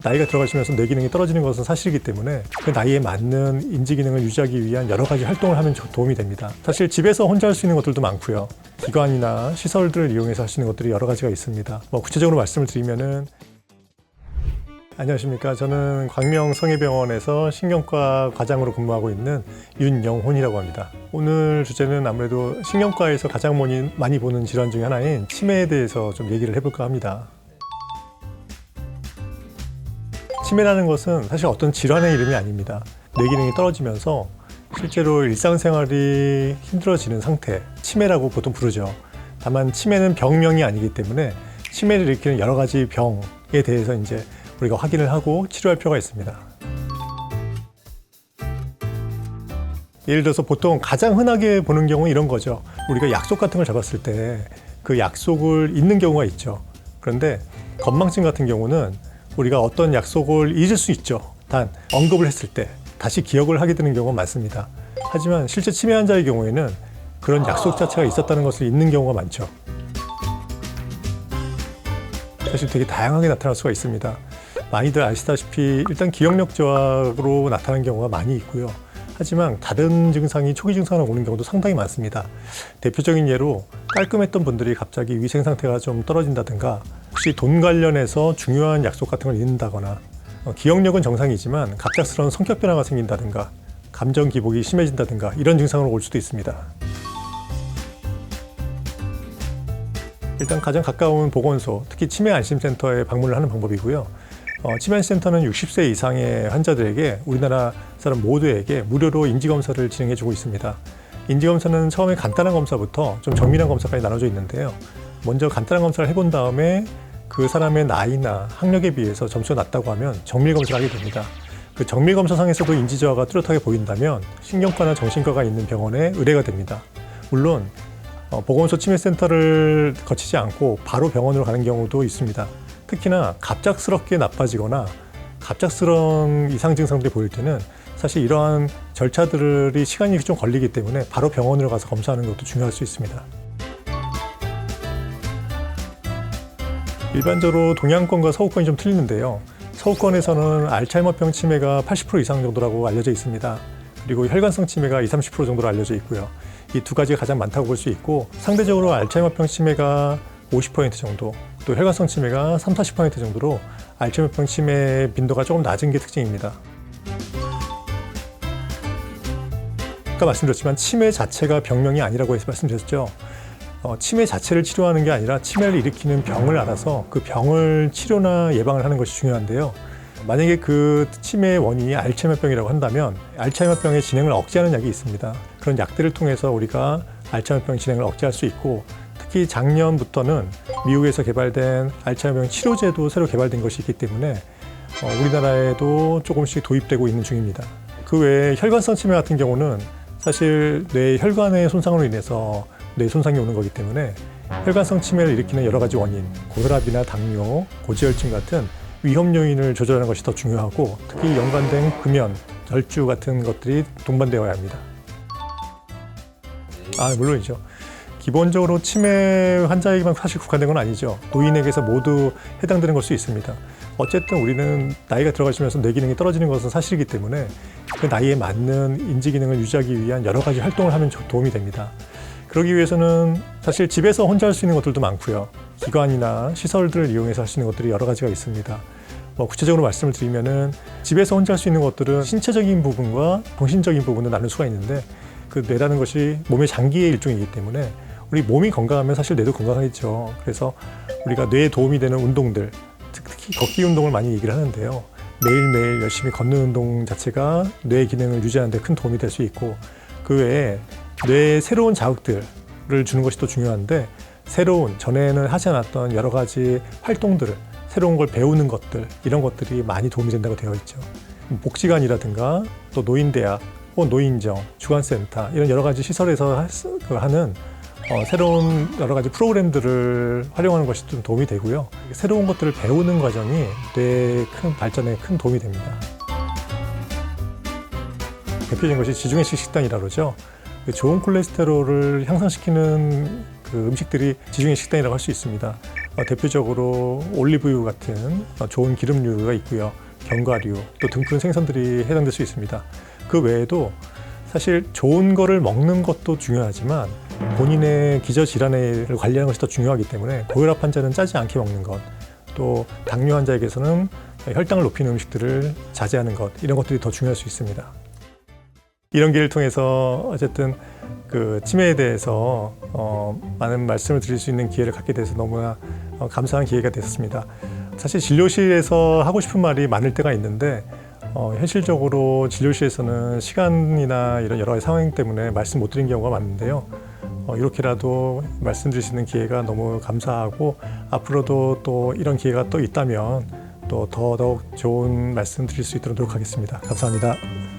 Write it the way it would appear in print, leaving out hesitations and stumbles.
나이가 들어가시면서 뇌 기능이 떨어지는 것은 사실이기 때문에 그 나이에 맞는 인지 기능을 유지하기 위한 여러 가지 활동을 하면 도움이 됩니다. 사실 집에서 혼자 할 수 있는 것들도 많고요. 기관이나 시설들을 이용해서 할 수 있는 것들이 여러 가지가 있습니다. 구체적으로 말씀을 드리면은 안녕하십니까. 저는 광명 성혜병원에서 신경과 과장으로 근무하고 있는 윤영훈이라고 합니다. 오늘 주제는 아무래도 신경과에서 가장 많이 보는 질환 중에 하나인 치매에 대해서 좀 얘기를 해볼까 합니다. 치매라는 것은 사실 어떤 질환의 이름이 아닙니다. 뇌 기능이 떨어지면서 실제로 일상생활이 힘들어지는 상태, 치매라고 보통 부르죠. 다만 치매는 병명이 아니기 때문에 치매를 일으키는 여러 가지 병에 대해서 이제 우리가 확인을 하고 치료할 필요가 있습니다. 예를 들어서 보통 가장 흔하게 보는 경우는 이런 거죠. 우리가 약속 같은 걸 잡았을 때 그 약속을 잊는 경우가 있죠. 그런데 건망증 같은 경우는 우리가 어떤 약속을 잊을 수 있죠. 단 언급을 했을 때 다시 기억을 하게 되는 경우가 많습니다. 하지만 실제 치매 환자의 경우에는 그런 약속 자체가 있었다는 것을 잊는 경우가 많죠. 사실 되게 다양하게 나타날 수가 있습니다. 많이들 아시다시피 일단 기억력 저하로 나타나는 경우가 많이 있고요. 하지만 다른 증상이 초기 증상으로 오는 경우도 상당히 많습니다. 대표적인 예로 깔끔했던 분들이 갑자기 위생 상태가 좀 떨어진다든가, 혹시 돈 관련해서 중요한 약속 같은 걸 잊는다거나, 기억력은 정상이지만 갑작스러운 성격 변화가 생긴다든가, 감정 기복이 심해진다든가 이런 증상으로 올 수도 있습니다. 일단 가장 가까운 보건소, 특히 치매 안심센터에 방문을 하는 방법이고요. 치매 안심센터는 60세 이상의 환자들에게, 우리나라 사람 모두에게 무료로 인지검사를 진행해주고 있습니다. 인지검사는 처음에 간단한 검사부터 좀 정밀한 검사까지 나눠져 있는데요. 먼저 간단한 검사를 해본 다음에 그 사람의 나이나 학력에 비해서 점수가 낮다고 하면 정밀검사를 하게 됩니다. 그 정밀검사상에서도 인지저하가 뚜렷하게 보인다면 신경과나 정신과가 있는 병원에 의뢰가 됩니다. 물론 보건소 치매센터를 거치지 않고 바로 병원으로 가는 경우도 있습니다. 특히나 갑작스럽게 나빠지거나 갑작스러운 이상 증상들이 보일 때는 사실 이러한 절차들이 시간이 좀 걸리기 때문에 바로 병원으로 가서 검사하는 것도 중요할 수 있습니다. 일반적으로 동양권과 서구권이 좀 틀리는데요. 서구권에서는 알츠하이머병 치매가 80% 이상 정도라고 알려져 있습니다. 그리고 혈관성 치매가 20, 30% 정도로 알려져 있고요. 이 두 가지가 가장 많다고 볼 수 있고, 상대적으로 알츠하이머병 치매가 50% 정도, 또 혈관성 치매가 30, 40% 정도로 알츠하이머병 치매 빈도가 조금 낮은 게 특징입니다. 아까 말씀드렸지만 치매 자체가 병명이 아니라고 해서 말씀드렸죠. 치매 자체를 치료하는 게 아니라 치매를 일으키는 병을 알아서 그 병을 치료나 예방을 하는 것이 중요한데요. 만약에 그 치매의 원인이 알츠하이머병이라고 한다면 알츠하이머병의 진행을 억제하는 약이 있습니다. 그런 약들을 통해서 우리가 알츠하이머병 진행을 억제할 수 있고, 특히 작년부터는 미국에서 개발된 알츠하이머병 치료제도 새로 개발된 것이 있기 때문에 우리나라에도 조금씩 도입되고 있는 중입니다. 그 외에 혈관성 치매 같은 경우는 사실 뇌 혈관의 손상으로 인해서 뇌 손상이 오는 거기 때문에 혈관성 치매를 일으키는 여러 가지 원인, 고혈압이나 당뇨, 고지혈증 같은 위험 요인을 조절하는 것이 더 중요하고, 특히 연관된 금연, 절주 같은 것들이 동반되어야 합니다. 물론이죠. 기본적으로 치매 환자에게만 사실 국한된 건 아니죠. 노인에게서 모두 해당되는 걸 수 있습니다. 어쨌든 우리는 나이가 들어가시면서 뇌 기능이 떨어지는 것은 사실이기 때문에 그 나이에 맞는 인지 기능을 유지하기 위한 여러 가지 활동을 하면 도움이 됩니다. 그러기 위해서는 사실 집에서 혼자 할 수 있는 것들도 많고요. 기관이나 시설들을 이용해서 할 수 있는 것들이 여러 가지가 있습니다. 구체적으로 말씀을 드리면은 집에서 혼자 할 수 있는 것들은 신체적인 부분과 정신적인 부분을 나눌 수가 있는데, 그 뇌라는 것이 몸의 장기의 일종이기 때문에 우리 몸이 건강하면 사실 뇌도 건강하겠죠. 그래서 우리가 뇌에 도움이 되는 운동들, 특히 걷기 운동을 많이 얘기를 하는데요. 매일매일 열심히 걷는 운동 자체가 뇌 기능을 유지하는 데 큰 도움이 될 수 있고, 그 외에 뇌에 새로운 자극들을 주는 것이 또 중요한데, 새로운, 전에는 하지 않았던 여러 가지 활동들을, 새로운 걸 배우는 것들, 이런 것들이 많이 도움이 된다고 되어 있죠. 복지관이라든가 또 노인대학 혹은 노인정, 주간센터, 이런 여러 가지 시설에서 하는 새로운 여러 가지 프로그램들을 활용하는 것이 좀 도움이 되고요. 새로운 것들을 배우는 과정이 뇌의 큰 발전에 큰 도움이 됩니다. 대표적인 것이 지중해식 식단이라고 그러죠. 좋은 콜레스테롤을 향상시키는 그 음식들이 지중해 식단이라고 할 수 있습니다. 대표적으로 올리브유 같은 좋은 기름류가 있고요. 견과류, 또 등푸른 생선들이 해당될 수 있습니다. 그 외에도 사실 좋은 거를 먹는 것도 중요하지만 본인의 기저질환을 관리하는 것이 더 중요하기 때문에 고혈압 환자는 짜지 않게 먹는 것, 또 당뇨 환자에게서는 혈당을 높이는 음식들을 자제하는 것, 이런 것들이 더 중요할 수 있습니다. 이런 기회를 통해서 어쨌든 그 치매에 대해서 많은 말씀을 드릴 수 있는 기회를 갖게 돼서 너무나 감사한 기회가 됐습니다. 사실 진료실에서 하고 싶은 말이 많을 때가 있는데 현실적으로 진료실에서는 시간이나 이런 여러 가지 상황 때문에 말씀 못 드린 경우가 많은데요. 이렇게라도 말씀드릴 수 있는 기회가 너무 감사하고 앞으로도 또 이런 기회가 또 있다면 또 더더욱 좋은 말씀 드릴 수 있도록 노력하겠습니다. 감사합니다.